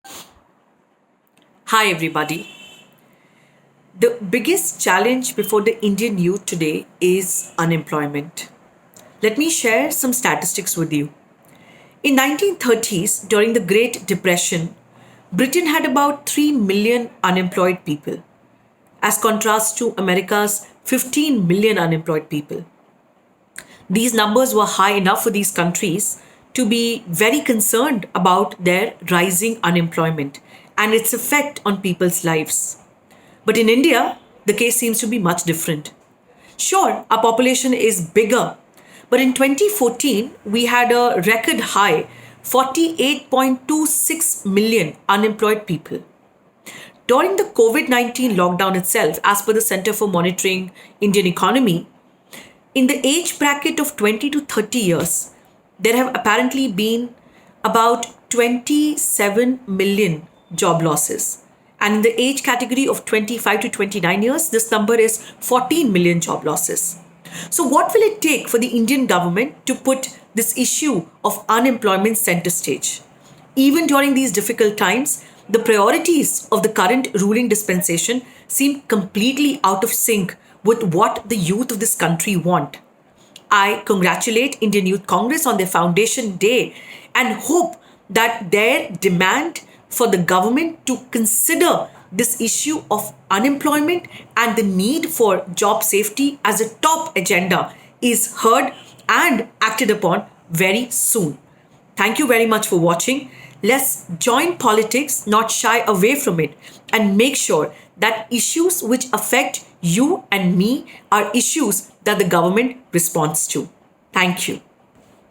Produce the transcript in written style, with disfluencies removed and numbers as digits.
Hi, everybody. The biggest challenge before the Indian youth today is unemployment. Let me share some statistics with you. In 1930s, during the Great Depression, Britain had about 3 million unemployed people, as contrast to America's 15 million unemployed people. These numbers were high enough for these countries to be very concerned about their rising unemployment and its effect on people's lives. But in India, the case seems to be much different. Sure, our population is bigger, but in 2014, we had a record high 48.26 million unemployed people. During the COVID 19 lockdown itself, as per the Center for Monitoring Indian Economy, in the age bracket of 20 to 30 years, there have apparently been about 27 million job losses. And in the age category of 25 to 29 years, this number is 14 million job losses. So, what will it take for the Indian government to put this issue of unemployment center stage? Even during these difficult times, the priorities of the current ruling dispensation seem completely out of sync with what the youth of this country want. I congratulate Indian Youth Congress on their foundation day and hope that their demand for the government to consider this issue of unemployment and the need for job safety as a top agenda is heard and acted upon very soon. Thank you very much for watching. Let's join politics, not shy away from it, and make sure that issues which affect you and me are issues that the government responds to. Thank you.